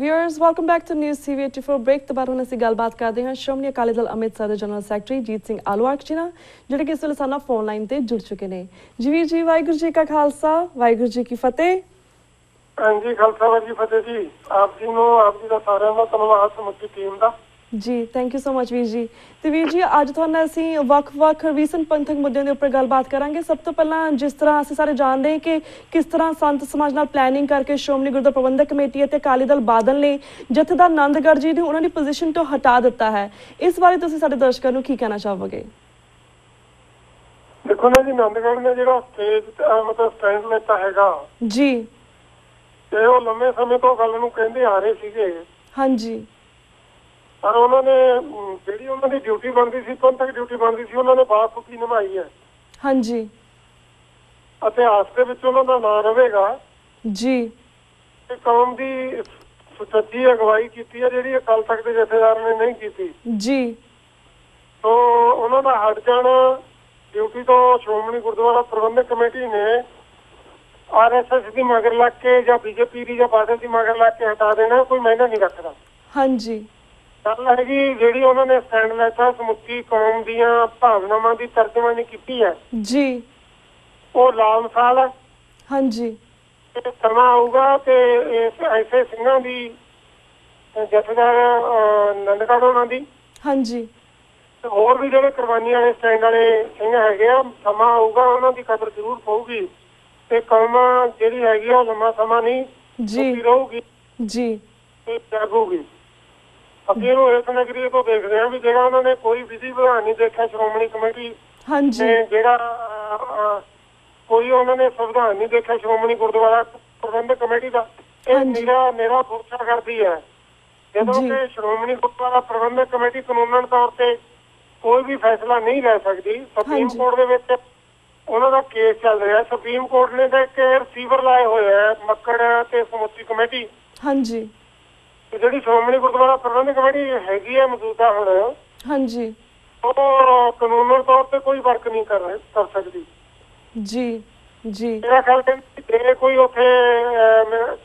Viewers welcome back to news TV 84 break ਤੋਂ ਬਾਅਦ ਹੁਣ ਅਸੀਂ ਗੱਲਬਾਤ ਕਰਦੇ ਹਾਂ ਸ਼੍ਰੋਮਣੀ ਅਕਾਲੀ ਦਲ ਅੰਮ੍ਰਿਤਸਰ ਦੇ ਜਨਰਲ ਸੈਕਟਰੀ ਜੀਤ ਸਿੰਘ ਆਲੂਵਾਲ ਜੀ ਨਾਲ ਜਿਹੜੇ ਕਿ ਇਸ ਵੇਲੇ ਸਾਨੂੰ ਫੋਨ ਲਾਈਨ ਤੇ ਜੁੜ ਚੁੱਕੇ ਨੇ। ਜੀ ਵੀਰ ਜੀ, ਵਾਹਿਗੁਰੂ ਜੀ ਕਾ ਖਾਲਸਾ, ਵਾਹਿਗੁਰੂ ਜੀ ਕੀ ਫਤਿਹ। ਹਾਂਜੀ, ਖਾਲਸਾ ਵਾਹਿਗੁਰੂ ਜੀ ਫਤਿਹ ਜੀ। ਆਪ ਜੀ ਨੂੰ, ਆਪ ਜੀ ਦਾ ਸਾਰਿਆਂ ਦਾ ਧੰਨਵਾਦ ਸਮੁੱਚੀ ਟੀਮ ਦਾ ਜੀ। ਥੈਂਕ ਯੂ ਸੋ ਮਚ ਵੀਰ ਜੀ। ਤੇ ਵੀਰ ਜੀ, ਅੱਜ ਤੁਹਾਨੂੰ ਅਸੀਂ ਵੱਖ-ਵੱਖ ਰੀਸੈਂਟ ਪੰਥਕ ਮੁੱਦਿਆਂ ਦੇ ਉੱਪਰ ਗੱਲਬਾਤ ਕਰਾਂਗੇ। ਸਭ ਤੋਂ ਪਹਿਲਾਂ ਜਿਸ ਤਰ੍ਹਾਂ ਅਸੀਂ ਸਾਰੇ ਜਾਣਦੇ ਹਾਂ ਕਿ ਕਿਸ ਤਰ੍ਹਾਂ ਸੰਤ ਸਮਾਜ ਨਾਲ ਪਲੈਨਿੰਗ ਕਰਕੇ ਸ਼੍ਰੋਮਣੀ ਗੁਰਦੁਆਰਾ ਪ੍ਰਬੰਧਕ ਕਮੇਟੀ ਅਤੇ ਅਕਾਲੀ ਦਲ ਬਾਦਲ ਨੇ ਜਥੇਦਾਰ ਆਨੰਦਗੜ੍ਹ ਜੀ ਨੂੰ ਉਹਨਾਂ ਦੀ ਪੋਜੀਸ਼ਨ ਤੋਂ ਹਟਾ ਦਿੱਤਾ ਹੈ। ਇਸ ਬਾਰੇ ਤੁਸੀਂ ਸਾਡੇ ਦਰਸ਼ਕਾਂ ਨੂੰ ਕੀ ਕਹਿਣਾ ਚਾਹੋਗੇ? ਦੇਖੋ ਨਾ ਜੀ, ਆਨੰਦਗੜ੍ਹ ਨੇ ਜਿਹੜਾ ਮਤਲਬ ਸਟੈਂਡ ਲੈਤਾ ਹੈਗਾ ਜੀ, ਤੇ ਉਹ ਲੰਮੇ ਸਮੇਂ ਤੋਂ ਗੱਲ ਨੂੰ ਕਹਿੰਦੇ ਆ ਰਹੇ ਸੀਗੇ। ਹਾਂਜੀ। ਪਰ ਉਹਨਾਂ ਨੇ ਜਿਹੜੀ ਉਹਨਾਂ ਦੀ ਡਿਊਟੀ ਬਣਦੀ ਸੀ, ਪੰਥਕ ਡਿਊਟੀ ਬਣਦੀ ਸੀ, ਉਹਨਾਂ ਨੇ ਬਾਖੂਬੀ ਨਿਭਾਈ ਹੈ। ਹਾਂਜੀ। ਇਤਿਹਾਸ ਦੇ ਵਿੱਚ ਉਹਨਾਂ ਦਾ ਨਾਂ ਰਹੇਗਾ ਜੀ। ਤੇ ਕੌਮ ਦੀ ਸੱਚੀ ਅਗਵਾਈ ਕੀਤੀ ਹੈ ਜਿਹੜੀ ਅਕਾਲ ਤਖਤ ਦੇ ਜਥੇਦਾਰ ਨੇ ਨਹੀਂ ਕੀਤੀ ਜੀ। ਤੋਂ ਉਹਨਾਂ ਦਾ ਹਟ ਜਾਣਾ ਡਿਊਟੀ ਤੋਂ ਸ਼੍ਰੋਮਣੀ ਗੁਰਦੁਆਰਾ ਪ੍ਰਬੰਧਕ ਕਮੇਟੀ ਨੇ RSS ਦੀ ਮਗਰ ਲੱਗ ਕੇ ਜਾਂ BJP ਦੀ ਜਾਂ ਬਾਦਲ ਦੀ ਮਗਰ ਲੱਗ ਕੇ ਹਟਾ ਦੇਣਾ ਕੋਈ ਮਾਇਨਾ ਨਹੀਂ ਰੱਖਦਾ। ਹਾਂਜੀ। ਗੱਲ ਹੈਗੀ ਜਿਹੜੀ ਉਹਨਾਂ ਨੇ ਸਟੈਂਡ ਲੈਤਾ ਸਮੁੱਚੀ ਕੌਮ ਦੀਆਂ ਭਾਵਨਾਵਾਂ ਦੀ ਤਰਜਮਾਨੀ ਕੀਤੀ ਹੈ ਜੀ, ਉਹ ਲਾਮਿਸਾਲ ਹੈ। ਹਾਂਜੀ। ਸਮਾਂ ਆਊਗਾ ਤੇ ਐਸੇ ਸਿੰਘਾਂ ਦੀ ਜਥੇਦਾਰ ਆਨੰਦਗੜ੍ਹ ਉਹਨਾਂ ਦੀ, ਹਾਂਜੀ, ਹੋਰ ਵੀ ਜਿਹੜੇ ਕੁਰਬਾਨੀ ਵਾਲੇ ਸਟੈਂਡ ਵਾਲੇ ਸਿੰਘ ਹੈਗੇ ਆ, ਸਮਾਂ ਆਊਗਾ ਉਹਨਾਂ ਦੀ ਕਦਰ ਜ਼ਰੂਰ ਪਊਗੀ ਤੇ ਕੌਮ ਜਿਹੜੀ ਹੈਗੀ ਆ ਲੰਮਾ ਸਮਾਂ ਨਹੀਂ ਜੀ ਰਹੂਗੀ ਜੀ ਤੇ ਜਾਗੂਗੀ। ਅਸੀਂ ਇਹਨੂੰ ਇਸ ਨਜ਼ਰੀਏ ਤੋਂ ਦੇਖਦੇ ਹਾਂ ਵੀ ਜਿਹੜਾ ਉਹਨਾਂ ਨੇ ਕੋਈ ਵਿਧੀ ਵਿਧਾਨ ਨਹੀਂ ਦੇਖਿਆ ਸ਼੍ਰੋਮਣੀ ਕਮੇਟੀ ਨੇ, ਜਿਹੜਾ ਕੋਈ ਉਹਨਾਂ ਨੇ ਸੰਵਿਧਾਨ ਨਹੀਂ ਦੇਖਿਆ ਸ਼੍ਰੋਮਣੀ ਗੁਰਦੁਆਰਾ ਪ੍ਰਬੰਧਕ ਕਮੇਟੀ ਦਾ, ਇਹ ਮੇਰਾ ਪੁਰਸ਼ਾ ਕਰਦੀ ਹੈ। ਜਦੋਂ ਕਿ ਸ਼੍ਰੋਮਣੀ ਗੁਰਦੁਆਰਾ ਪ੍ਰਬੰਧਕ ਕਮੇਟੀ ਕਾਨੂੰਨ ਤੌਰ ਤੇ ਕੋਈ ਵੀ ਫੈਸਲਾ ਨਹੀਂ ਲੈ ਸਕਦੀ। ਸੁਪਰੀਮ ਕੋਰਟ ਦੇ ਵਿੱਚ ਉਹਨਾਂ ਦਾ ਕੇਸ ਚੱਲ ਰਿਹਾ। ਸੁਪਰੀਮ ਕੋਰਟ ਨੇ ਤਾਂ ਇੱਕ ਰਿਸੀਵਰ ਲਾਏ ਹੋਏ ਹੈ ਮੱਕੜ ਤੇ ਸਮੁੱਚੀ ਕਮੇਟੀ। ਹਾਂਜੀ। ਜਿਹੜੀ ਸ਼੍ਰੋਮਣੀ ਗੁਰਦੁਆਰਾ ਪ੍ਰਬੰਧਕ ਕਮੇਟੀ ਹੈਗੀ ਹੈ ਮੌਜੂਦਾ ਹੁਣ, ਹਾਂਜੀ, ਉਹ ਕਾਨੂੰਨ ਤੌਰ ਤੇ ਕੋਈ ਵਰਕ ਨਹੀਂ ਕਰ ਸਕਦੀ। ਜੀ ਜੀ। ਮੇਰਾ ਖਿਆਲ ਜੇ ਕੋਈ ਉੱਥੇ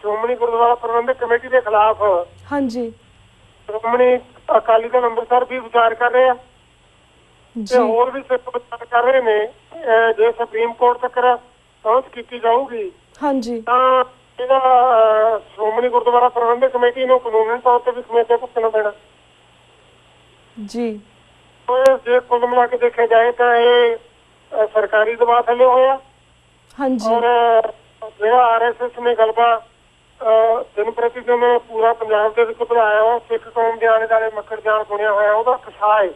ਸ਼੍ਰੋਮਣੀ ਗੁਰਦੁਆਰਾ ਪ੍ਰਬੰਧਕ ਕਮੇਟੀ ਦੇ ਖਿਲਾਫ, ਹਾਂਜੀ, ਸ਼੍ਰੋਮਣੀ ਅਕਾਲੀ ਦਲ ਅੰਮ੍ਰਿਤਸਰ ਵੀ ਵਿਚਾਰ ਕਰ ਰਹੇ ਆ ਤੇ ਹੋਰ ਵੀ ਸਿੱਖ ਵਿਚਾਰ ਕਰ ਰਹੇ ਨੇ। ਜੇ ਸੁਪਰੀਮ ਕੋਰਟ ਤੱਕ ਪਹੁੰਚ ਕੀਤੀ ਜਾਊਗੀ, ਹਾਂਜੀ, ਤਾਂ ਇਹਦਾ ਸ਼੍ਰੋਮਣੀ ਗੁਰਦੁਆਰਾ ਪ੍ਰਬੰਧਕ ਕਮੇਟੀ ਨੂੰ ਕਾਨੂੰਨੀ ਤੌਰ ਤੇ ਵੀ ਸਮੇਤ ਭੁਗਤਣਾ ਪੈਣਾ। ਜੀ। ਜੇ ਕੁੱਲ ਮਿਲਾ ਕੇ ਦੇਖਿਆ ਜਾਏ ਤਾਂ ਇਹ ਸਰਕਾਰੀ ਦਬਾਅ ਥੱਲੇ ਹੋਇਆ। ਹਾਂਜੀ। ਔਰ ਜਿਹੜਾ RSS ਨੇ ਗਲਬਾ ਦਿਨ ਪ੍ਰਤੀ ਦਿਨ ਪੂਰਾ ਪੰਜਾਬ ਦੇ ਵਿੱਚ ਵਧਾਇਆ ਹੋਇਆ, ਸਿੱਖ ਕੌਮ ਦੇ ਆਲੇ ਦੁਆਲੇ ਮੱਕੜ ਜਾਲ ਬਣਿਆ ਹੋਇਆ, ਉਹਦਾ ਫਸਾ ਹੈ,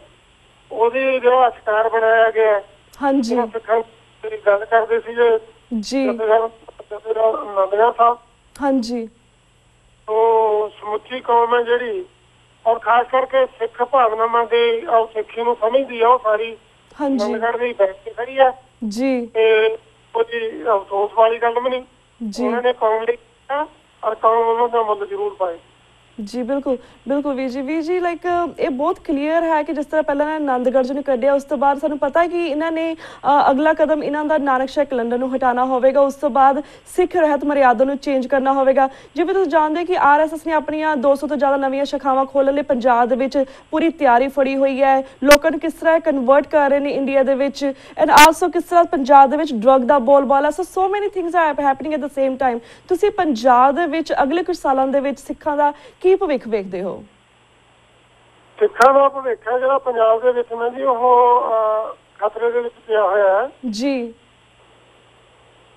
ਉਹਦੀ ਜਿਹੜਾ ਸ਼ਿਕਾਰ ਬਣਾਇਆ ਗਿਆ। ਹਾਂਜੀ। ਸਿੱਖਾਂ ਦੀ ਗੱਲ ਕਰਦੇ ਸੀਗੇ ਜੀ ਆਨੰਦਗੜ੍ਹ ਸਾਹਿਬ। ਹਾਂਜੀ। ਉਹ ਸਮੁੱਚੀ ਕੌਮ ਹੈ ਜਿਹੜੀ, ਔਰ ਖਾਸ ਕਰਕੇ ਸਿੱਖ ਭਾਵਨਾਵਾਂ ਦੇ ਉਹ ਸਿੱਖੀ ਨੂੰ ਸਮਝਦੀ ਆ, ਉਹ ਸਾਰੀ ਆਨੰਦਗੜ੍ਹ ਦੀ ਬੈਠ ਕੇ ਖੜੀ ਹੈ ਜੀ। ਤੇ ਉਹਦੀ ਅਫਸੋਸ ਵਾਲੀ ਗੱਲ ਵੀ ਨਹੀਂ, ਉਹਨਾਂ ਨੇ ਕੌਮ ਲਈ ਕੀਤਾ ਔਰ ਕੌਮ ਉਹਨਾਂ ਦਾ ਮੁੱਲ ਜ਼ਰੂਰ ਪਾਏ। ਜੀ ਬਿਲਕੁਲ ਬਿਲਕੁਲ ਵੀਰ ਜੀ। ਵੀਰ ਜੀ, ਲਾਈਕ ਇਹ ਬਹੁਤ ਕਲੀਅਰ ਹੈ ਕਿ ਜਿਸ ਤਰ੍ਹਾਂ ਪਹਿਲਾਂ ਇਹਨਾਂ ਨੇ ਆਨੰਦਗੜ੍ਹ ਜੀ ਨੂੰ ਕੱਢਿਆ, ਉਸ ਤੋਂ ਬਾਅਦ ਸਾਨੂੰ ਪਤਾ ਹੈ ਕਿ ਇਹਨਾਂ ਨੇ ਅਗਲਾ ਕਦਮ ਇਹਨਾਂ ਦਾ ਨਾਨਕ ਸ਼ਾਹ ਕੈਲੰਡਰ ਨੂੰ ਹਟਾਉਣਾ ਹੋਵੇਗਾ। ਉਸ ਤੋਂ ਬਾਅਦ ਸਿੱਖ ਰਹਿਤ ਮਰਿਆਦਾ ਨੂੰ ਚੇਂਜ ਕਰਨਾ ਹੋਵੇਗਾ। ਜਿਵੇਂ ਤੁਸੀਂ ਜਾਣਦੇ ਕਿ RSS ਨੇ ਆਪਣੀਆਂ 200 ਤੋਂ ਜ਼ਿਆਦਾ ਨਵੀਆਂ ਸ਼ਾਖਾਵਾਂ ਖੋਲ੍ਹਣ ਲਈ ਪੰਜਾਬ ਦੇ ਵਿੱਚ ਪੂਰੀ ਤਿਆਰੀ ਫੜੀ ਹੋਈ ਹੈ। ਲੋਕਾਂ ਨੂੰ ਕਿਸ ਤਰ੍ਹਾਂ ਕਨਵਰਟ ਕਰ ਰਹੇ ਨੇ ਇੰਡੀਆ ਦੇ ਵਿੱਚ, ਐਂਡ ਆਲਸੋ ਕਿਸ ਤਰ੍ਹਾਂ ਪੰਜਾਬ ਦੇ ਵਿੱਚ ਡਰੱਗ ਦਾ ਬੋਲਬਾਲਾ। ਸੋ ਮੈਨੀ things are happening at the same time. ਤੁਸੀਂ ਪੰਜਾਬ ਦੇ ਵਿੱਚ ਅਗਲੇ ਕੁਝ ਸਾਲਾਂ ਦੇ ਵਿੱਚ ਸਿੱਖਾਂ ਦਾ ਕੀ ਭਵਿੱਖ ਵੇਖਦੇ ਹੋ? ਸਿੱਖਾਂ ਦਾ ਭਵਿੱਖ ਹੈ ਜਿਹੜਾ ਪੰਜਾਬ ਦੇ ਵਿੱਚ ਨਾ ਜੀ, ਉਹ ਖਤਰੇ ਦੇ ਵਿੱਚ ਪਿਆ ਹੋਇਆ ਹੈ ਜੀ।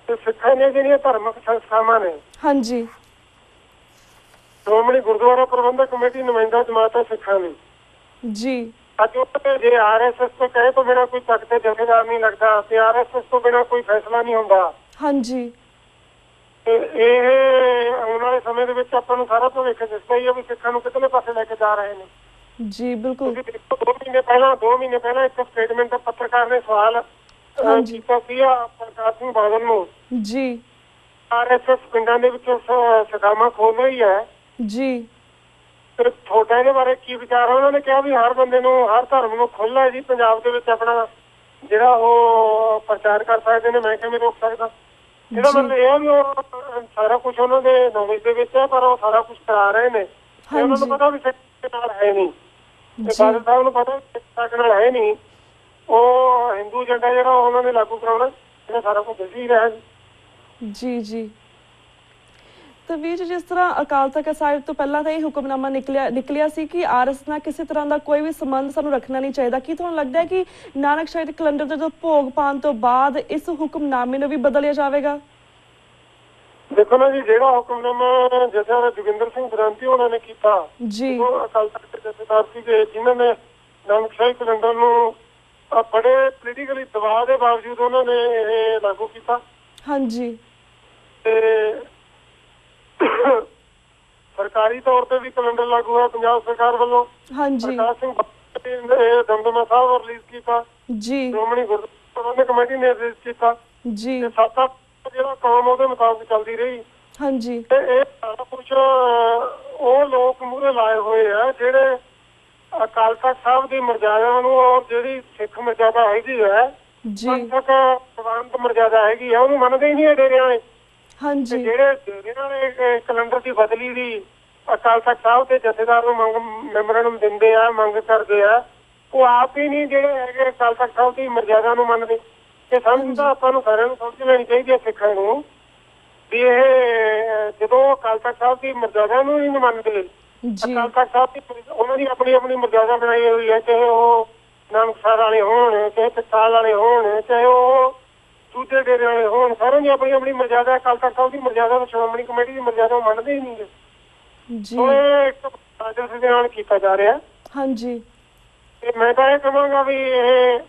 ਤੇ ਸਿੱਖਾਂ ਦੀਆਂ ਜਿਹੜੀਆਂ ਧਾਰਮਿਕ ਸੰਸਥਾਵਾਂ ਨੇ, ਹਾਂਜੀ, ਸ਼੍ਰੋਮਣੀ ਗੁਰਦੁਆਰਾ ਪ੍ਰਬੰਧਕ ਕਮੇਟੀ ਨੁਮਾਇੰਦਾ ਜਮਾਤ ਹੈ ਸਿੱਖਾਂ ਦੀ ਜੀ। ਅੱਜ ਉਹ ਜੇ RSS ਤੋਂ ਕਹੇ ਤੋਂ ਬਿਨਾਂ ਕੋਈ ਤਖਤ ਤੇ ਜਥੇਦਾਰ ਨਹੀਂ ਲੱਗਦਾ ਤੇ RSS ਤੋਂ ਬਿਨਾਂ ਕੋਈ ਫੈਸਲਾ ਨਹੀਂ ਹੁੰਦਾ। ਹਾਂਜੀ। ਤੇ ਇਹ ਆਉਣ ਵਾਲੇ ਸਮੇਂ ਦੇ ਵਿੱਚ ਆਪਾਂ ਨੂੰ ਸਾਰਾ ਭਵਿੱਖ ਦਿਸਦਾ ਹੀ ਹੈ ਵੀ ਸਿੱਖਾਂ ਨੂੰ ਕਿਤਨੇ ਪਾਸੇ ਲੈ ਕੇ ਜਾ ਰਹੇ ਨੇ ਜੀ। ਬਿਲਕੁਲ। 2 ਮਹੀਨੇ ਪਹਿਲਾਂ ਇੱਕ ਸਟੇਟਮੈਂਟ ਪੱਤਰਕਾਰ ਨੇ ਸਵਾਲ ਕੀਤਾ ਸੀ ਪ੍ਰਕਾਸ਼ ਸਿੰਘ ਬਾਦਲ ਨੂੰ ਜੀ। RSS ਪਿੰਡਾਂ ਦੇ ਵਿੱਚ ਸ਼ਾਖਾਵਾਂ ਖੋਲ ਰਹੀ ਹੈ ਜੀ, ਤੇ ਤੁਹਾਡਾ ਇਹਦੇ ਬਾਰੇ ਕੀ ਵਿਚਾਰ ਹੈ? ਉਹਨਾਂ ਨੇ ਕਿਹਾ ਵੀ ਹਰ ਬੰਦੇ ਨੂੰ, ਹਰ ਧਰਮ ਨੂੰ ਖੁੱਲ੍ਹਾ ਹੈ ਜੀ ਪੰਜਾਬ ਦੇ ਵਿੱਚ ਆਪਣਾ ਜਿਹੜਾ ਉਹ ਪ੍ਰਚਾਰ ਕਰ ਸਕਦੇ ਨੇ। ਮੈਂ ਕਿਵੇਂ ਰੋਕ ਸਕਦਾ? ਇਹਦਾ ਮਤਲਬ ਇਹ ਹੈ ਵੀ ਉਹ ਸਾਰਾ ਕੁਛ ਉਹਨਾਂ ਦੇ ਨੌਲੇਜ ਦੇ ਵਿੱਚ ਹੈ, ਪਰ ਉਹ ਸਾਰਾ ਕੁਛ ਕਰਾ ਰਹੇ ਨੇ। ਉਹਨਾਂ ਨੂੰ ਪਤਾ ਵੀ ਸਿੱਖ ਨਾਲ ਹੈ ਨਹੀਂ, ਤੇ ਬਾਦਲ ਸਾਹਿਬ ਨੂੰ ਪਤਾ ਸਿੱਖ ਨਾਲ ਹੈ ਨਹੀਂ, ਉਹ ਹਿੰਦੂ ਏਜੰਡਾ ਜਿਹੜਾ ਉਹਨਾਂ ਨੇ ਲਾਗੂ ਕਰਾਉਣਾ, ਇਹ ਸਾਰਾ ਕੁਝ ਦੱਸ ਹੀ ਰਿਹਾ ਜੀ। ਜੀ ਤਾਂ ਵੀਰ ਜੀ, ਜਿਸ ਤਰ੍ਹਾਂ ਅਕਾਲ ਤਖਤ ਸਾਹਿਬ ਤੋਂ ਪਹਿਲਾਂ ਤਾਂ ਇਹ ਹੁਕਮਨਾਮਾ ਨਿਕਲਿਆ ਸੀ ਕਿ ਆਰਐਸ ਨਾਲ ਕਿਸੇ ਤਰ੍ਹਾਂ ਦਾ ਕੋਈ ਵੀ ਸੰਬੰਧ ਸਾਨੂੰ ਰੱਖਣਾ ਨਹੀਂ ਚਾਹੀਦਾ, ਕੀ ਤੁਹਾਨੂੰ ਲੱਗਦਾ ਹੈ ਕਿ ਨਾਨਕ ਸ਼ਾਹੀ ਕੈਲੰਡਰ ਦਾ ਜੋ ਭੋਗ ਪਾਉਣ ਤੋਂ ਬਾਅਦ ਇਸ ਹੁਕਮਨਾਮੇ ਨੂੰ ਵੀ ਬਦਲਿਆ ਜਾਵੇਗਾ? ਦੇਖੋ ਨਾ ਜੀ, ਜਿਹੜਾ ਹੁਕਮਨਾਮਾ ਜਥੇਦਾਰ ਜੋਗਿੰਦਰ ਸਿੰਘ ਬਰਾਂਤੀ ਉਹਨਾਂ ਨੇ ਕੀਤਾ ਜੀ, ਉਹ ਅਕਾਲ ਤਖਤ ਦੇ ਜਥੇਦਾਰ ਸੀਗੇ ਜਿਨ੍ਹਾਂ ਨੇ ਨਾਨਕ ਸ਼ਾਹੀ ਕੈਲੰਡਰ ਨੂੰ ਬੜੇ ਪੋਲੀਟੀਕਲੀ ਦਬਾਅ ਦੇ ਬਾਵਜੂਦ ਉਹਨਾਂ ਨੇ ਇਹ ਲਾਗੂ ਕੀਤਾ। ਹਾਂਜੀ, ਤੇ ਸਰਕਾਰੀ ਤੌਰ ਤੇ ਵੀ ਕੈਲੰਡਰ ਲਾਗੂ ਹੋਇਆ ਪੰਜਾਬ ਸਰਕਾਰ ਵੱਲੋਂ। ਹਾਂਜੀ, ਪ੍ਰਕਾਸ਼ ਸਿੰਘ ਦਮਦਮਾ ਸਾਹਿਬ ਰਿਲੀਜ਼ ਕੀਤਾ ਜੀ, ਸ਼੍ਰੋਮਣੀ ਗੁਰਦੁਆਰਾ ਪ੍ਰਬੰਧਕ ਕਮੇਟੀ ਨੇ ਰਿਲੀਜ਼ ਕੀਤਾ ਜੀ, ਤੇ 7 ਜਿਹੜਾ ਕੌਮ ਉਹਦੇ ਮੁਤਾਬਕ ਚੱਲਦੀ ਰਹੀ। ਹਾਂਜੀ, ਤੇ ਇਹ ਸਾਰਾ ਕੁਛ ਉਹ ਲੋਕ ਮੂਹਰੇ ਲਾਏ ਹੋਏ ਆ ਜਿਹੜੇ ਅਕਾਲ ਤਖਤ ਸਾਹਿਬ ਦੀ ਮਰਜ਼ਾਦਾ ਨੂੰ ਔਰ ਜਿਹੜੀ ਸਿੱਖ ਮਰਜ਼ਾਦਾ ਹੈਗੀ ਹੈ ਪੰਥਕ ਪ੍ਰਬੰਧ ਮਰਜ਼ਾਦਾ ਹੈਗੀ ਆ ਉਹਨੂੰ ਮੰਨਦੇ ਹੀ ਨਹੀਂ ਡੇਰਿਆਂ ਵਾਲੇ। ਹਾਂਜੀ, ਜਿਹੜੇ ਡੇਰਿਆਂ ਵਾਲੇ ਕੈਲੰਡਰ ਦੀ ਬਦਲੀ ਦੀ ਅਕਾਲ ਤਖਤ ਸਾਹਿਬ ਤੇ ਜਥੇਦਾਰ ਨੂੰ ਮੈਮੋਰੰਡਮ ਦਿੰਦੇ ਆ, ਮੰਗ ਕਰਦੇ ਆ, ਉਹ ਆਪ ਹੀ ਨਹੀਂ ਜਿਹੜੇ ਹੈਗੇ ਅਕਾਲ ਤਖਤ ਸਾਹਿਬ ਦੀ ਮਰਜ਼ਾਦਾ ਨੂੰ ਮੰਨਦੇ। ਤੇ ਸਮਝ ਤਾਂ ਆਪਾਂ ਨੂੰ ਸਾਰਿਆਂ ਨੂੰ ਸਮਝ ਲੈਣੀ ਚਾਹੀਦੀ ਹੈ ਸਿੱਖਾਂ ਨੂੰ ਵੀ ਇਹ ਜਦੋਂ ਅਕਾਲ ਤਖਤ ਸਾਹਿਬ ਦੀ ਮਰਜ਼ਾਦਾ ਨੂੰ ਹੀ ਨਹੀਂ ਮੰਨਦੇ, ਅਕਾਲ ਤਖਤ ਸਾਹਿਬ ਦੀ ਉਹਨਾਂ ਦੀ ਆਪਣੀ ਆਪਣੀ ਮਰਜ਼ਾਦਾ ਬਣਾਈ ਹੋਈ ਹੈ, ਚਾਹੇ ਉਹ ਨਾਨਕਸਰ ਵਾਲੇ ਹੋਣ, ਚਾਹੇ ਟਕਸਾਲ ਵਾਲੇ ਹੋਣ, ਚਾਹੇ ਉਹ ਦੂਜੇ ਡੇਰੇ ਵਾਲੇ ਹੋਣ, ਸਾਰਿਆਂ ਦੀ ਆਪਣੀ ਆਪਣੀ ਮਰਜ਼ਾਦਾ। ਅਕਾਲ ਤਖਤ ਸਾਹਿਬ ਦੀ ਮਰਜ਼ਾਦਾ ਸ਼੍ਰੋਮਣੀ ਕਮੇਟੀ ਦੀ ਮਰਜ਼ਾਦਾ ਮੰਨਦੇ ਹੀ ਨਹੀਂ ਗੇ। ਇਹ ਇੱਕ ਸਾਜ਼ਿਸ਼ ਦੇ ਨਾਲ ਕੀਤਾ ਜਾ ਰਿਹਾ। ਹਾਂਜੀ, ਤੇ ਮੈਂ ਤਾਂ ਇਹ ਕਹਾਂਗਾ ਵੀ ਇਹ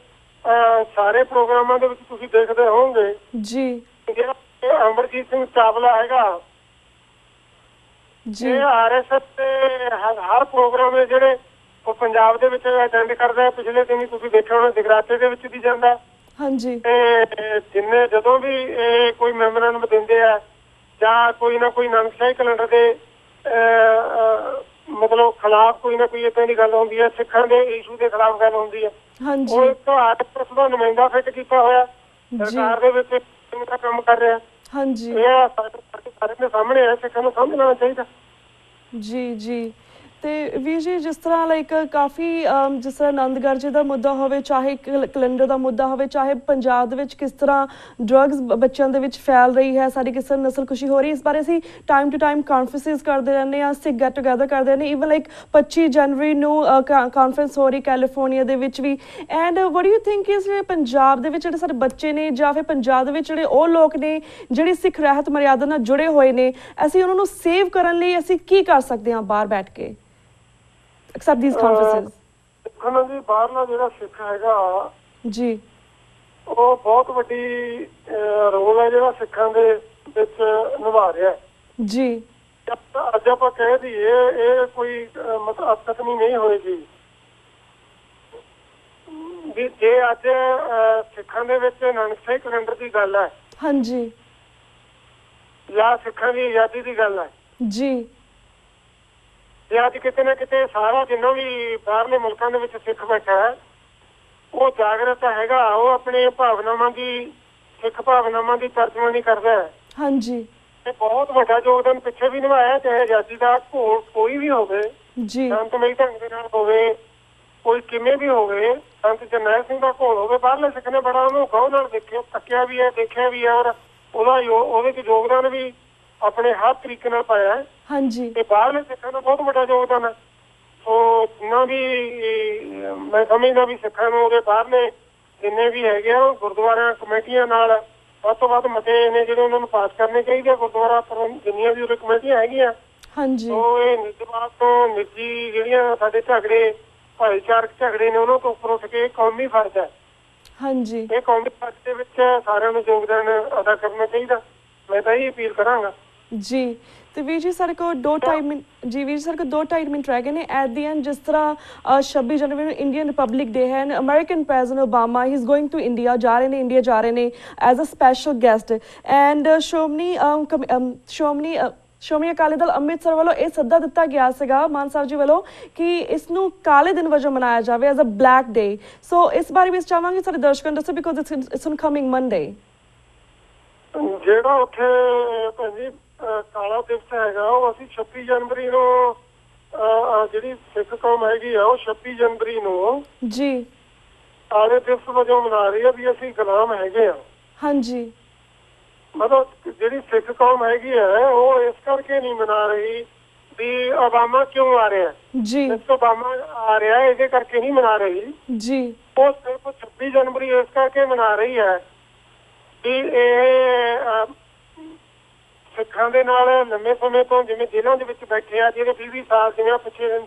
ਸਾਰੇ ਪ੍ਰੋਗਰਾਮਾਂ ਦੇ ਵਿੱਚ ਤੁਸੀਂ ਦੇਖਦੇ ਹੋਵੋਗੇ ਜੀ, ਜਿਹੜਾ ਅਮਰਜੀਤ ਸਿੰਘ ਚਾਵਲਾ ਹੈਗਾ ਜੀ, ਆਰਐਸਐਸ ਦੇ ਹਰ ਪ੍ਰੋਗਰਾਮ ਹੈ ਜਿਹੜੇ ਉਹ ਪੰਜਾਬ ਦੇ ਵਿੱਚ ਅਟੈਂਡ ਕਰਦਾ। ਪਿਛਲੇ ਦਿਨ ਤੁਸੀਂ ਦੇਖਿਆ ਹੋਣਾ ਜਗਰਾਤੇ ਦੇ ਵਿੱਚ ਵੀ ਜਾਂਦਾ। ਹਾਂਜੀ, ਤੇ ਜਿੰਨੇ ਜਦੋਂ ਵੀ ਕੋਈ ਮੈਮੋਰੰਡਮ ਦਿੰਦੇ ਆ ਜਾਂ ਕੋਈ ਨਾ ਕੋਈ ਨਾਨਕ ਸ਼ਾਹੀ ਕੈਲੰਡਰ ਦੇ ਮਤਲਬ ਖਿਲਾਫ ਕੋਈ ਨਾ ਕੋਈ ਏਦਾਂ ਦੀ ਗੱਲ ਹੁੰਦੀ ਹੈ, ਸਿੱਖਾਂ ਦੇ ਇਸ਼ੂ ਦੇ ਖਿਲਾਫ ਗੱਲ ਹੁੰਦੀ ਹੈ, ਉਹ ਇੱਕ ਆਰਐਸਐਸ ਦਾ ਨੁਮਾਇੰਦਾ ਫਿੱਟ ਕੀਤਾ ਹੋਇਆ ਸਰਕਾਰ ਦੇ ਵਿੱਚ ਕੰਮ ਕਰ ਰਿਹਾ। ਹਾਂਜੀ, ਇਹ ਸਾਰੇ ਦੇ ਸਾਹਮਣੇ ਹੈ, ਸਿੱਖਾਂ ਨੂੰ ਸਮਝ ਲੈਣਾ ਚਾਹੀਦਾ। ਜੀ ਜੀ, ਤੇ ਵੀਰ ਜੀ, ਜਿਸ ਤਰ੍ਹਾਂ ਲਾਈਕ ਕਾਫੀ ਜਿਸ ਤਰ੍ਹਾਂ ਆਨੰਦਗੜ੍ਹ ਜੀ ਦਾ ਮੁੱਦਾ ਹੋਵੇ, ਚਾਹੇ ਕੈਲੰਡਰ ਦਾ ਮੁੱਦਾ ਹੋਵੇ, ਚਾਹੇ ਪੰਜਾਬ ਦੇ ਵਿੱਚ ਕਿਸ ਤਰ੍ਹਾਂ ਡਰੱਗਸ ਬੱਚਿਆਂ ਦੇ ਵਿੱਚ ਫੈਲ ਰਹੀ ਹੈ, ਸਾਡੀ ਕਿਸ ਤਰ੍ਹਾਂ ਨਸਲਕੁਸ਼ੀ ਹੋ ਰਹੀ, ਇਸ ਬਾਰੇ ਅਸੀਂ ਟਾਈਮ ਟੂ ਟਾਈਮ ਕਾਨਫਰੰਸਿਸ ਕਰਦੇ ਰਹਿੰਦੇ ਹਾਂ, ਸਿੱਖ ਗੈਟ ਟੂਗੈਦਰ ਕਰਦੇ ਰਹਿੰਦੇ। ਈਵਨ ਲਾਈਕ 25 ਜਨਵਰੀ ਨੂੰ ਕਾਨਫਰੰਸ ਹੋ ਰਹੀ ਕੈਲੀਫੋਰਨੀਆ ਦੇ ਵਿੱਚ ਵੀ। And what do you think ਇਸ ਪੰਜਾਬ ਦੇ ਵਿੱਚ ਜਿਹੜੇ ਸਾਡੇ ਬੱਚੇ ਨੇ ਜਾਂ ਫਿਰ ਪੰਜਾਬ ਦੇ ਵਿੱਚ ਜਿਹੜੇ ਉਹ ਲੋਕ ਨੇ ਜਿਹੜੇ ਸਿੱਖ ਰਹਿਤ ਮਰਿਆਦਾ ਨਾਲ ਜੁੜੇ ਹੋਏ ਨੇ, ਅਸੀਂ ਉਹਨਾਂ ਨੂੰ ਸੇਵ ਕਰਨ ਲਈ ਅਸੀਂ ਕੀ ਕਰ ਸਕਦੇ ਹਾਂ ਬਾਹਰ ਬੈਠ ਕੇ except these conferences? ਦੇਖੋ ਜੀ, ਬਾਹਰਲਾ ਜਿਹੜਾ ਸਿੱਖ ਹੈਗਾ ਜੀ, ਉਹ ਬਹੁਤ ਵੱਡੀ ਰੋਲ ਹੈ ਜਿਹੜਾ ਸਿੱਖਾਂ ਦੇ ਵਿੱਚ ਨਿਭਾ ਰਿਹਾ ਜੀ। ਅੱਜ ਆਪਾਂ ਕਹਿ ਦਈਏ ਇਹ ਕੋਈ ਮਤਲਬ ਅਪਕਥਨੀ ਨਹੀਂ ਹੋਏਗੀ ਵੀ ਜੇ ਅੱਜ ਸਿੱਖਾਂ ਦੇ ਵਿੱਚ ਨਾਨਕ ਸ਼ਾਹੀ ਕੈਲੰਡਰ ਦੀ ਗੱਲ ਹੈ ਹਾਂਜੀ, ਜਾਂ ਸਿੱਖਾਂ ਦੀ ਆਜ਼ਾਦੀ ਦੀ ਗੱਲ ਹੈ ਜੀ, ਤੇ ਅੱਜ ਕਿਤੇ ਨਾ ਕਿਤੇ ਸਾਰਾ ਜਿੰਨਾ ਵੀ ਬਾਹਰਲੇ ਮੁਲਕਾਂ ਦੇ ਵਿੱਚ ਸਿੱਖ ਬੈਠਾ ਹੈ ਉਹ ਜਾਗਰਤ ਹੈਗਾ, ਉਹ ਆਪਣੇ ਭਾਵਨਾਵਾਂ ਦੀ ਸਿੱਖ ਭਾਵਨਾਵਾਂ ਦੀ ਤਰਜਮਾਨੀ ਕਰਦਾ ਹੈ। ਹਾਂਜੀ, ਤੇ ਬਹੁਤ ਵੱਡਾ ਯੋਗਦਾਨ ਪਿੱਛੇ ਵੀ ਨਿਭਾਇਆ, ਚਾਹੇ ਆਜ਼ਾਦੀ ਦਾ ਘੋਲ ਕੋਈ ਵੀ ਹੋਵੇ ਜੀ, ਸ਼ਾਂਤਮਈ ਢੰਗ ਦੇ ਨਾਲ ਹੋਵੇ, ਕੋਈ ਕਿਵੇਂ ਵੀ ਹੋਵੇ, ਸੰਤ ਜਰਨੈਲ ਸਿੰਘ ਦਾ ਘੋਲ ਹੋਵੇ, ਬਾਹਰਲੇ ਸਿੱਖ ਨੇ ਬੜਾ ਉਹਨੂੰ ਗਹੁ ਨਾਲ ਤੱਕਿਆ ਵੀ ਹੈ, ਦੇਖਿਆ ਵੀ ਹੈ, ਔਰ ਉਹਦੇ ਚ ਯੋਗਦਾਨ ਵੀ ਆਪਣੇ ਹਰ ਤਰੀਕੇ ਨਾਲ ਪਾਇਆ ਹੈ। ਹਾਂਜੀ, ਤੇ ਬਾਹਰਲੇ ਸਿੱਖਾਂ ਦਾ ਬਹੁਤ ਵੱਡਾ ਯੋਗਦਾਨ ਹੈ। ਸੋ ਜਿੰਨਾ ਵੀ ਮੈਂ ਸਮਝਦਾ ਵੀ ਸਿੱਖਾਂ ਨੂੰ ਉਹਦੇ ਬਾਹਰਲੇ ਜਿੰਨੇ ਵੀ ਹੈਗੇ ਆ ਗੁਰਦੁਆਰਾ ਕਮੇਟੀਆਂ ਨਾਲ ਵੱਧ ਤੋਂ ਵੱਧ ਮਤੇ ਨੇ ਜਿਹੜੇ ਉਹਨਾਂ ਨੂੰ ਪਾਸ ਕਰਨੇ ਚਾਹੀਦੇ। ਗੁਰਦੁਆਰਾ ਜਿੰਨੀਆਂ ਵੀ ਉਹਦੇ ਕਮੇਟੀਆਂ ਹੈਗੀਆਂ ਹਾਂਜੀ, ਉਹ ਇਹ ਨਿੱਜਵਾਦ ਤੋਂ ਨਿੱਜੀ ਜਿਹੜੀਆਂ ਸਾਡੇ ਝਗੜੇ ਭਾਈਚਾਰਕ ਝਗੜੇ ਨੇ ਉਹਨਾਂ ਤੋਂ ਉੱਪਰ ਉੱਠ ਕੇ ਕੌਮੀ ਫਰਜ਼ ਹੈ। ਹਾਂਜੀ, ਇਹ ਕੌਮੀ ਫਰਜ਼ ਦੇ ਵਿੱਚ ਸਾਰਿਆਂ ਨੂੰ ਯੋਗਦਾਨ ਅਦਾ ਕਰਨਾ ਚਾਹੀਦਾ। ਮੈਂ ਤਾਂ ਇਹ ਅਪੀਲ ਕਰਾਂਗਾ ਜੀ। ਤੇ ਵੀਰ ਜੀ ਸਾਡੇ ਕੋਲ 2-2.5 ਮਿੰਟ ਜੀ, ਵੀਰ ਜੀ ਸਾਡੇ ਕੋਲ 2-2.5 ਮਿੰਟ ਰਹਿ ਗਏ ਨੇ ਐਟ ਦੀ ਐਂਡ। ਜਿਸ ਤਰ੍ਹਾਂ 26 ਜਨਵਰੀ ਨੂੰ ਇੰਡੀਅਨ ਰਿਪਬਲਿਕ ਡੇ ਹੈ, American president Obama he is going to India, ਜਾ ਰਹੇ ਨੇ ਇੰਡੀਆ ਜਾ ਰਹੇ ਨੇ as a special guest. And Shiromani Akali Dal Amritsar ਵੱਲੋਂ ਇਹ ਸੱਦਾ ਦਿੱਤਾ ਗਿਆ ਸੀਗਾ ਮਾਨ ਸਾਹਿਬ ਜੀ ਵੱਲੋਂ ਕਿ ਇਸ ਨੂੰ ਕਾਲੇ ਦਿਨ ਵਜੋਂ ਮਨਾਇਆ ਜਾਵੇ ਐਜ਼ ਅ ਬਲੈਕ ਡੇ। ਸੋ ਇਸ ਬਾਰੇ ਵੀ ਚਾਹਾਂਗੇ ਸਾਡੇ ਦਰਸ਼ਕਾਂ ਨੂੰ ਦੱਸੋ, because it's on coming Monday. ਜਿਹੜਾ ਉੱਥੇ ਕਾਲਾ ਦਿਵਸ ਹੈਗਾ ਉਹ ਅਸੀਂ 26 ਜਨਵਰੀ ਨੂੰ ਜਿਹੜੀ ਸਿੱਖ ਕੌਮ ਹੈਗੀ ਆ ਉਹ 26 ਜਨਵਰੀ ਨੂੰ ਜੀ ਆਲੇ ਦਿਵਸ ਵਜੋਂ ਮਨਾ ਰਹੀ ਹੈ ਵੀ ਅਸੀਂ ਗੁਲਾਮ ਹੈਗੇ ਆ। ਹਾਂਜੀ ਮਤਲਬ ਜਿਹੜੀ ਸਿੱਖ ਕੌਮ ਹੈਗੀ ਹੈ ਉਹ ਇਸ ਕਰਕੇ ਨਹੀਂ ਮਨਾ ਰਹੀ ਵੀ ਓਬਾਮਾ ਕਿਉਂ ਆ ਰਿਹਾ ਜੀ, ਇਸ ਓਬਾਮਾ ਆ ਰਿਹਾ ਇਹਦੇ ਕਰਕੇ ਨਹੀਂ ਮਨਾ ਰਹੀ ਜੀ। ਉਹ ਸਿਰਫ 26 ਜਨਵਰੀ ਇਸ ਕਰਕੇ ਮਨਾ ਰਹੀ ਹੈ ਵੀ ਇਹ ਸਿੱਖਾਂ ਦੇ ਨਾਲ ਲੰਮੇ ਸਮੇਂ ਤੋਂ ਜਿਵੇਂ ਜੇਲ੍ਹਾਂ ਦੇ ਵਿੱਚ ਬੈਠੇ ਆ ਜਿਹੜੇ 20 ਸਾਲ ਜਿਵੇਂ ਪਿੱਛੇ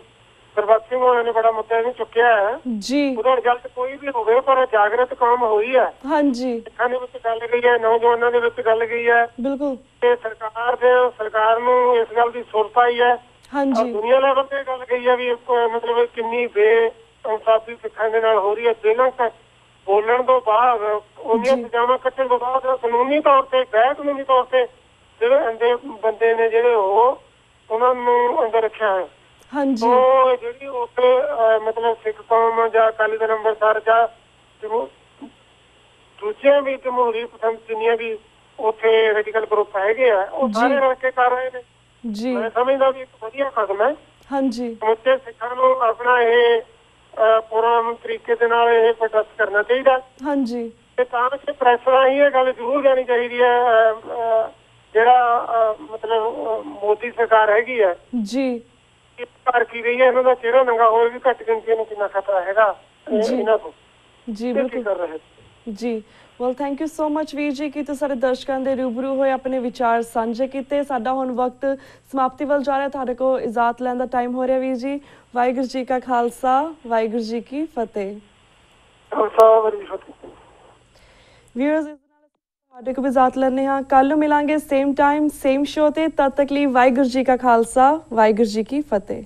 ਗੁਰਬਖਸ਼ ਸਿੰਘ ਹੋਣਾ ਨੇ ਬੜਾ ਮੁੱਦਾ ਇਹਨੂੰ ਚੁੱਕਿਆ ਹੈ ਜੀ। ਉਹਦਾ ਰਿਜ਼ਲਟ ਕੋਈ ਵੀ ਹੋਵੇ ਪਰ ਜਾਗਰਤ ਕੌਮ ਹੋਈ ਹੈ। ਹਾਂਜੀ ਸਿੱਖਾਂ ਦੇ ਵਿੱਚ ਗੱਲ ਗਈ ਹੈ, ਨੌਜਵਾਨਾਂ ਦੇ ਵਿੱਚ ਗੱਲ ਗਈ ਹੈ ਬਿਲਕੁਲ ਤੇ ਸਰਕਾਰ ਨੂੰ ਇਸ ਗੱਲ ਦੀ ਸੁਰਤ ਆਈ ਹੈ। ਹਾਂਜੀ ਦੁਨੀਆ ਲੈਵਲ ਤੇ ਗੱਲ ਗਈ ਹੈ ਵੀ ਮਤਲਬ ਕਿੰਨੀ ਬੇਇਨਸਾਫੀ ਸਿੱਖਾਂ ਦੇ ਨਾਲ ਹੋ ਰਹੀ ਹੈ। ਜੇਲ੍ਹਾਂ ਤੱਕ ਬੋਲਣ ਤੋਂ ਬਾਅਦ ਉਹਨੀਆਂ ਸਜ਼ਾਵਾਂ ਕੱਟਣ ਤੋਂ ਬਾਅਦ ਕਾਨੂੰਨੀ ਤੌਰ ਤੇ ਗੈਰ ਕਾਨੂੰਨੀ ਤੌਰ ਤੇ ਜਿਹੜੇ ਅੰਦਰ ਬੰਦੇ ਨੇ ਜਿਹੜੇ ਉਹਨਾਂ ਨੂੰ ਅੰਦਰ ਰੱਖਿਆ ਹੈ। ਹਾਂਜੀ ਉਹ ਜਿਹੜੀ ਉੱਥੇ ਮਤਲਬ ਸਿੱਖ ਕੌਮ ਜਾਂ ਅਕਾਲੀ ਦਲ ਅੰਮ੍ਰਿਤਸਰ ਜਾਂ ਦੂਜੀਆਂ ਵੀ ਜਮਹੂਰੀ ਪਸੰਦ ਜਿੰਨੀਆਂ ਵੀ ਉੱਥੇ ਰੈਡੀਕਲ ਗਰੁੱਪ ਹੈਗੇ ਆ ਉਹ ਸਾਰੇ ਰਲ ਕੇ ਕਰ ਰਹੇ ਨੇ ਜੀ। ਮੈਂ ਸਮਝਦਾ ਵੀ ਇੱਕ ਵਧੀਆ ਕਦਮ ਹੈ। ਹਾਂਜੀ ਸਮੁੱਚੇ ਸਿੱਖਾਂ ਨੂੰ ਆਪਣਾ ਇਹ ਪੂਰਾ ਤਰੀਕੇ ਦੇ ਨਾਲ ਇਹ ਪ੍ਰੋਟੈਸਟ ਕਰਨਾ ਚਾਹੀਦਾ। ਹਾਂਜੀ ਤੇ ਤਾਂ ਕਿ ਪ੍ਰੈਸ ਰਾਹੀਂ ਇਹ ਗੱਲ ਜ਼ਰੂਰ ਜਾਣੀ ਚਾਹੀਦੀ ਹੈ ਜਿਹੜਾ ਮਤਲਬ ਮੋਦੀ ਸਰਕਾਰ ਹੈਗੀ ਹੈ ਜੀ ਕਰ ਕੀ ਰਹੀ ਹੈ ਇਹਨਾਂ ਦਾ ਚਿਹਰਾ ਨੰਗਾ ਹੋਰ ਵੀ ਘੱਟ ਗਿਣਤੀ ਨੂੰ ਕਿੰਨਾ ਖਤਰਾ ਹੈਗਾ ਇਹਨਾਂ ਤੋਂ ਜੀ ਬਿਲਕੁਲ ਕਰ ਰਹੇ ਜੀ। Well thank you so much ਵੀਰ ਜੀ ਕਿ ਤੁਸੀਂ ਸਾਡੇ ਦਰਸ਼ਕਾਂ ਦੇ ਰੂਬਰੂ ਹੋਏ ਆਪਣੇ ਵਿਚਾਰ ਸਾਂਝੇ ਕੀਤੇ। ਸਾਡਾ ਹੁਣ ਵਕਤ ਸਮਾਪਤੀ ਵੱਲ ਜਾ ਰਿਹਾ, ਤੁਹਾਡੇ ਕੋਲ ਇਜਾਜ਼ਤ ਲੈਣ ਦਾ ਟਾਈਮ ਹੋ ਰਿਹਾ ਵੀਰ ਜੀ। ਵਾਹਿਗੁਰੂ ਜੀ ਕਾ ਖਾਲਸਾ ਵਾਹਿਗੁਰੂ ਜੀ ਕੀ ਫਤਿਹ। ਵੀਅਰਸ ਤੁਹਾਡੇ ਕੋਲ ਇਜਾਜ਼ਤ ਲੈਂਦੇ ਹਾਂ। ਕੱਲ੍ਹ ਨੂੰ ਮਿਲਾਂਗੇ ਸੇਮ ਟਾਈਮ ਸੇਮ ਸ਼ੋ ਤੇ। ਤਦ ਤੱਕ ਲਈ ਵਾਹਿਗੁਰੂ ਜੀ ਕਾ ਖਾਲਸਾ ਵਾਹਿਗੁਰੂ ਜੀ ਕੀ ਫਤਿਹ।